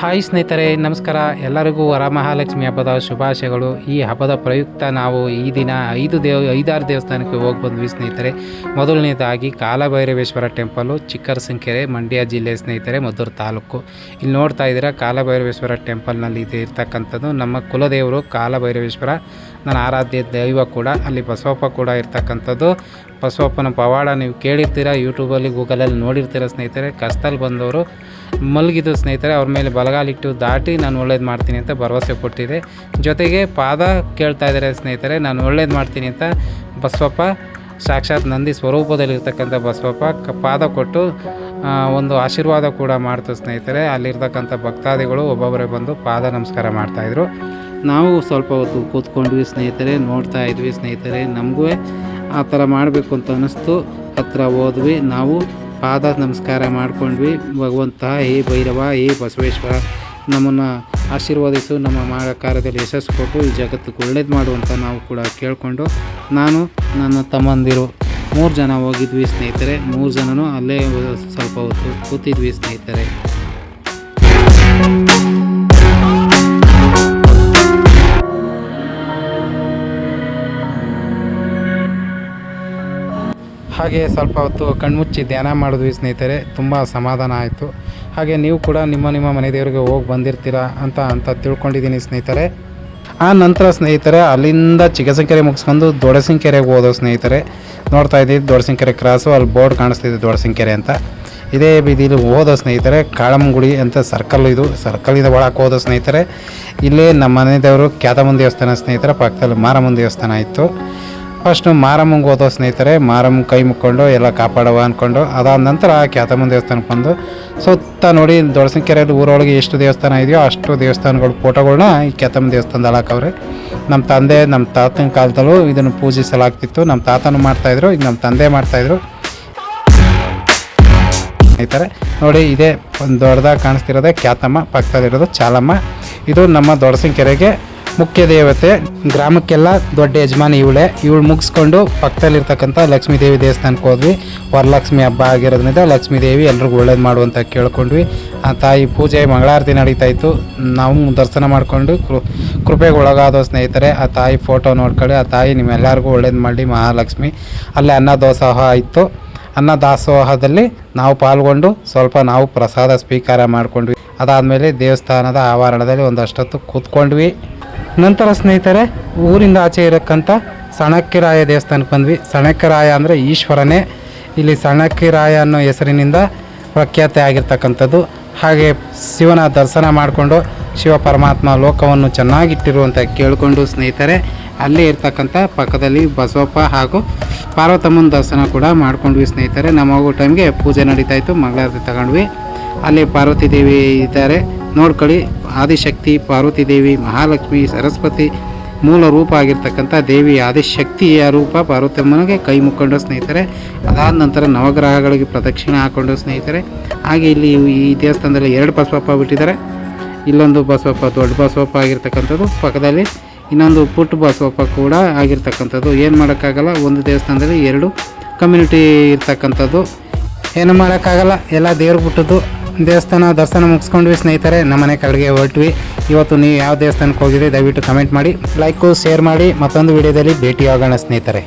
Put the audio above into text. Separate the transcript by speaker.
Speaker 1: Hi ಸ್ನೇಹಿತರೆ, ನಮಸ್ಕಾರ. ಎಲ್ಲರಿಗೂ ವರಮಹಾಲಕ್ಷ್ಮಿ ಹಬ್ಬದ ಶುಭಾಶಯಗಳು. ಈ ಹಬ್ಬದ ಪ್ರಯುಕ್ತ ನಾವು ಈ ದಿನ 5-6 ದೇವಸ್ಥಾನಕ್ಕೆ ಹೋಗಿ ಬಂದ್ವಿ ಸ್ನೇಹಿತರೆ. ಮೊದಲನೇದಾಗಿ ಕಾಲಭೈರವೇಶ್ವರ ಟೆಂಪಲು, ಚಿಕ್ಕರಸಂಕೆರೆ, ಮಂಡ್ಯ ಜಿಲ್ಲೆ ಸ್ನೇಹಿತರೆ, ಮದ್ದೂರು ತಾಲೂಕು. ಇಲ್ಲಿ ನೋಡ್ತಾ ಇದ್ದೀರಾ ಕಾಲಭೈರವೇಶ್ವರ ಟೆಂಪಲ್ನಲ್ಲಿ ಇರ್ತಕ್ಕಂಥದ್ದು ನಮ್ಮ ಕುಲದೇವರು ಕಾಲಭೈರವೇಶ್ವರ, ನನ್ನ ಆರಾಧ್ಯ ದೈವ ಕೂಡ. ಅಲ್ಲಿ ಬಸವಪ್ಪ ಕೂಡ ಇರ್ತಕ್ಕಂಥದ್ದು. ಬಸವಪ್ಪನ ಪವಾಡ ನೀವು ಕೇಳಿರ್ತೀರ, ಯೂಟ್ಯೂಬಲ್ಲಿ ಗೂಗಲಲ್ಲಿ ನೋಡಿರ್ತೀರ ಸ್ನೇಹಿತರೆ. ಕಷ್ಟದಲ್ಲಿ ಬಂದವರು ಮಲಗಿದ್ದು ಸ್ನೇಹಿತರೆ, ಅವ್ರ ಮೇಲೆ ಬಲಗಾಲಿಟ್ಟು ದಾಟಿ ನಾನು ಒಳ್ಳೇದು ಮಾಡ್ತೀನಿ ಅಂತ ಭರವಸೆ ಕೊಟ್ಟಿದೆ. ಜೊತೆಗೆ ಪಾದ ಕೇಳ್ತಾ ಇದ್ದಾರೆ ಸ್ನೇಹಿತರೆ, ನಾನು ಒಳ್ಳೇದು ಮಾಡ್ತೀನಿ ಅಂತ ಬಸವಪ್ಪ ಸಾಕ್ಷಾತ್ ನಂದಿ ಸ್ವರೂಪದಲ್ಲಿರ್ತಕ್ಕಂಥ ಬಸವಪ್ಪ ಪಾದ ಕೊಟ್ಟು ಒಂದು ಆಶೀರ್ವಾದ ಕೂಡ ಮಾಡ್ತು ಸ್ನೇಹಿತರೆ. ಅಲ್ಲಿರ್ತಕ್ಕಂಥ ಭಕ್ತಾದಿಗಳು ಒಬ್ಬೊಬ್ಬರೇ ಬಂದು ಪಾದ ನಮಸ್ಕಾರ ಮಾಡ್ತಾಯಿದ್ರು. ನಾವು ಸ್ವಲ್ಪ ಹೊತ್ತು ಕೂತ್ಕೊಂಡ್ವಿ ಸ್ನೇಹಿತರೆ, ನೋಡ್ತಾ ಇದ್ವಿ ಸ್ನೇಹಿತರೆ. ನಮಗೂ ಆ ಥರ ಮಾಡಬೇಕು ಅಂತ ಅನ್ನಿಸ್ತು. ಹತ್ರ ಹೋದ್ವಿ, ನಾವು ಪಾದ ನಮಸ್ಕಾರ ಮಾಡ್ಕೊಂಡ್ವಿ. ಭಗವಂತ, ಹೇ ಭೈರವ, ಹೇ ಬಸವೇಶ್ವರ, ನಮ್ಮನ್ನು ಆಶೀರ್ವದಿಸು, ನಮ್ಮ ಕಾರ್ಯದಲ್ಲಿ ಯಶಸ್ಸು ಕೊಟ್ಟು ಈ ಜಗತ್ತಿಗೆ ಒಳ್ಳೇದು ಮಾಡುವಂತ ನಾವು ಕೂಡ ಕೇಳಿಕೊಂಡು ನಾನು ನನ್ನ ತಮ್ಮಂದಿರು 3 ಜನ ಹೋಗಿದ್ವಿ ಸ್ನೇಹಿತರೆ. 3 ಜನನೂ ಅಲ್ಲೇ ಸ್ವಲ್ಪ ಹೊತ್ತು ಕೂತಿದ್ವಿ ಸ್ನೇಹಿತರೆ. ಹಾಗೆ ಸ್ವಲ್ಪ ಹೊತ್ತು ಕಣ್ಮುಚ್ಚಿ ಧ್ಯಾನ ಮಾಡಿದ್ವಿ ಸ್ನೇಹಿತರೆ. ತುಂಬ ಸಮಾಧಾನ ಆಯಿತು. ಹಾಗೆ ನೀವು ಕೂಡ ನಿಮ್ಮ ಮನೆ ದೇವರಿಗೆ ಹೋಗಿ ಬಂದಿರ್ತೀರಾ ಅಂತ ತಿಳ್ಕೊಂಡಿದ್ದೀನಿ ಸ್ನೇಹಿತರೆ. ಆ ನಂತರ ಸ್ನೇಹಿತರೆ ಅಲ್ಲಿಂದ ಚಿಕ್ಕಸಂಕೆರೆ ಮುಗಿಸ್ಕೊಂಡು ದೊಡ್ಡಸಂಕೆರೆಗೆ ಹೋದೋ ಸ್ನೇಹಿತರೆ. ನೋಡ್ತಾ ಇದ್ದೀವಿ ದೊಡ್ಡಸಂಕೆರೆ ಕ್ರಾಸು, ಅಲ್ಲಿ ಬೋರ್ಡ್ ಕಾಣಿಸ್ತಿದೆ ದೊಡ್ಡಸಂಕೆರೆ ಅಂತ. ಇದೇ ಬೀದಿಲಿ ಹೋದೋ ಸ್ನೇಹಿತರೆ. ಕಾಳಮ್ಮಗುಡಿ ಅಂತ ಸರ್ಕಲಿಂದ ಒಳಕ್ಕೆ ಹೋದೋ ಸ್ನೇಹಿತರೆ. ಇಲ್ಲೇ ನಮ್ಮ ಮನೆ ದೇವರು ಕ್ಯಾತಮ್ಮನ ದೇವಸ್ಥಾನ ಸ್ನೇಹಿತರೆ. ಪಕ್ಕದಲ್ಲಿ ಮಾರಮ್ಮನ ದೇವಸ್ಥಾನ ಇತ್ತು. ಫಸ್ಟು ಮಾರಮ್ಮಂಗೆ ಹೋದೋ ಸ್ನೇಹಿತರೆ. ಮಾರಮ್ಮ ಕೈ ಮುಕ್ಕೊಂಡು ಎಲ್ಲ ಕಾಪಾಡವ ಅಂದ್ಕೊಂಡು ಅದಾದ ನಂತರ ಕ್ಯಾತಮ್ಮನ ದೇವಸ್ಥಾನಕ್ಕೆ ಬಂದು ಸುತ್ತ ನೋಡಿ ದೊಡ್ಡಸಂಕೆರೆಯಲ್ಲಿ ಊರೊಳಗೆ ಎಷ್ಟು ದೇವಸ್ಥಾನ ಇದೆಯೋ ಅಷ್ಟು ದೇವಸ್ಥಾನಗಳು ಫೋಟೋಗಳನ್ನ ಈ ಕ್ಯಾತಮ್ಮನ ದೇವಸ್ಥಾನದ ಹಾಕವ್ರೆ. ನಮ್ಮ ತಾತನ ಕಾಲದಲ್ಲೂ ಇದನ್ನು ಪೂಜಿಸಲಾಗ್ತಿತ್ತು. ನಮ್ಮ ತಾತನೂ ಮಾಡ್ತಾಯಿದ್ರು, ಈಗ ನಮ್ಮ ತಂದೆ ಮಾಡ್ತಾಯಿದ್ರು ಸ್ನೇಹಿತರೆ. ನೋಡಿ ಇದೇ ಒಂದು ದೊಡ್ಡದಾಗಿ ಕಾಣಿಸ್ತಿರೋದೆ ಕ್ಯಾತಮ್ಮ, ಪಕ್ಕದಲ್ಲಿರೋದು ಚಾಲಮ್ಮ. ಇದು ನಮ್ಮ ದೊಡ್ಡಸಂಕೆರೆಗೆ ಮುಖ್ಯ ದೇವತೆ. ಗ್ರಾಮಕ್ಕೆಲ್ಲ ದೊಡ್ಡ ಯಜಮಾನಿ ಇವಳು ಮುಗಿಸ್ಕೊಂಡು ಪಕ್ಕದಲ್ಲಿರ್ತಕ್ಕಂಥ ಲಕ್ಷ್ಮೀ ದೇವಿ ದೇವಸ್ಥಾನಕ್ಕೆ ಹೋದ್ವಿ. ವರಲಕ್ಷ್ಮಿ ಹಬ್ಬ ಆಗಿರೋದ್ರಿಂದ ಲಕ್ಷ್ಮೀ ದೇವಿ ಎಲ್ರಿಗೂ ಒಳ್ಳೇದು ಮಾಡುವಂತ ಕೇಳ್ಕೊಂಡ್ವಿ. ಆ ತಾಯಿ ಪೂಜೆ ಮಂಗಳಾರತಿ ನಡೀತಾಯಿತ್ತು. ನಾವು ದರ್ಶನ ಮಾಡಿಕೊಂಡು ಕೃಪೆಗೆ ಒಳಗಾದೋ ಸ್ನೇಹಿತರೆ. ಆ ತಾಯಿ ಫೋಟೋ ನೋಡ್ಕೊಳ್ಳಿ. ಆ ತಾಯಿ ನಿಮ್ಮೆಲ್ಲರಿಗೂ ಒಳ್ಳೇದು ಮಾಡಲಿ ಮಹಾಲಕ್ಷ್ಮಿ. ಅಲ್ಲೇ ಅನ್ನದಾಸೋಹ ಇತ್ತು. ಅನ್ನದಾಸೋಹದಲ್ಲಿ ನಾವು ಪಾಲ್ಗೊಂಡು ಸ್ವಲ್ಪ ನಾವು ಪ್ರಸಾದ ಸ್ವೀಕಾರ ಮಾಡಿಕೊಂಡ್ವಿ. ಅದಾದಮೇಲೆ ದೇವಸ್ಥಾನದ ಆವರಣದಲ್ಲಿ ಒಂದಷ್ಟೊತ್ತು ಕೂತ್ಕೊಂಡ್ವಿ. ನಂತರ ಸ್ನೇಹಿತರೆ ಊರಿಂದ ಆಚೆ ಇರಕ್ಕಂಥ ಸಣಕ್ಕಿರಾಯ ದೇವಸ್ಥಾನಕ್ಕೆ ಬಂದ್ವಿ. ಸಣಕ್ಕಿರಾಯ ಅಂದರೆ ಈಶ್ವರನೇ. ಇಲ್ಲಿ ಸಣಕ್ಕಿರಾಯ ಅನ್ನೋ ಹೆಸರಿನಿಂದ ಪ್ರಖ್ಯಾತಿ ಆಗಿರ್ತಕ್ಕಂಥದ್ದು. ಹಾಗೆ ಶಿವನ ದರ್ಶನ ಮಾಡಿಕೊಂಡು ಶಿವ ಪರಮಾತ್ಮ ಲೋಕವನ್ನು ಚೆನ್ನಾಗಿಟ್ಟಿರುವಂತ ಕೇಳಿಕೊಂಡು ಸ್ನೇಹಿತರೆ ಅಲ್ಲೇ ಇರ್ತಕ್ಕಂಥ ಪಕ್ಕದಲ್ಲಿ ಬಸವಪ್ಪ ಹಾಗೂ ಪಾರ್ವತಮ್ಮನ ದರ್ಶನ ಕೂಡ ಮಾಡ್ಕೊಂಡ್ವಿ ಸ್ನೇಹಿತರೆ. ನಮ್ಮ ಹೋಗೋ ಟೈಮ್ಗೆ ಪೂಜೆ ನಡೀತಾಯಿತ್ತು. ಮಂಗಳಾರತಿ ತಗೊಂಡ್ವಿ. ಅಲ್ಲಿ ಪಾರ್ವತಿ ದೇವಿ ಇದ್ದಾರೆ ನೋಡ್ಕೊಳ್ಳಿ. ಆದಿಶಕ್ತಿ ಪಾರ್ವತಿ ದೇವಿ, ಮಹಾಲಕ್ಷ್ಮಿ, ಸರಸ್ವತಿ ಮೂಲ ರೂಪ ಆಗಿರ್ತಕ್ಕಂಥ ದೇವಿ ಆದಿಶಕ್ತಿಯ ರೂಪ ಪಾರ್ವತಮ್ಮನಿಗೆ ಕೈ ಮುಕ್ಕೊಂಡು ಸ್ನೇಹಿತರೆ. ಅದಾದ ನಂತರ ನವಗ್ರಹಗಳಿಗೆ ಪ್ರದಕ್ಷಿಣೆ ಹಾಕ್ಕೊಂಡು ಸ್ನೇಹಿತರೆ. ಹಾಗೆ ಇಲ್ಲಿ ಈ ದೇವಸ್ಥಾನದಲ್ಲಿ 2 ಬಸವಪ್ಪ ಬಿಟ್ಟಿದ್ದಾರೆ. ಇಲ್ಲೊಂದು ಬಸವಪ್ಪ ದೊಡ್ಡ ಬಸವಪ್ಪ ಆಗಿರ್ತಕ್ಕಂಥದ್ದು, ಪಕ್ಕದಲ್ಲಿ ಇನ್ನೊಂದು ಪುಟ್ಟ ಬಸವಪ್ಪ ಕೂಡ ಆಗಿರ್ತಕ್ಕಂಥದ್ದು. ಏನು ಮಾಡೋಕ್ಕಾಗಲ್ಲ, ಒಂದು ದೇವಸ್ಥಾನದಲ್ಲಿ 2 ಕಮ್ಯುನಿಟಿ ಇರ್ತಕ್ಕಂಥದ್ದು. ಏನು ಮಾಡೋಕ್ಕಾಗಲ್ಲ, ಎಲ್ಲ ದೇವ್ರು ಬಿಟ್ಟದ್ದು. ದೇವಸ್ಥಾನ ದರ್ಶನ ಮುಗಿಸ್ಕೊಂಡ್ವಿ ಸ್ನೇಹಿತರೆ. ನಮ್ಮನೆ ಕಡೆಗೆ ಹೊರಟ್ವಿ. ಇವತ್ತು ನೀವು ಯಾವ ದೇವಸ್ಥಾನಕ್ಕೆ ಹೋಗಿದ್ರೆ ದಯವಿಟ್ಟು ಕಮೆಂಟ್ ಮಾಡಿ, ಲೈಕು, ಶೇರ್ ಮಾಡಿ. ಮತ್ತೊಂದು ವಿಡಿಯೋದಲ್ಲಿ ಭೇಟಿಯಾಗೋಣ ಸ್ನೇಹಿತರೆ.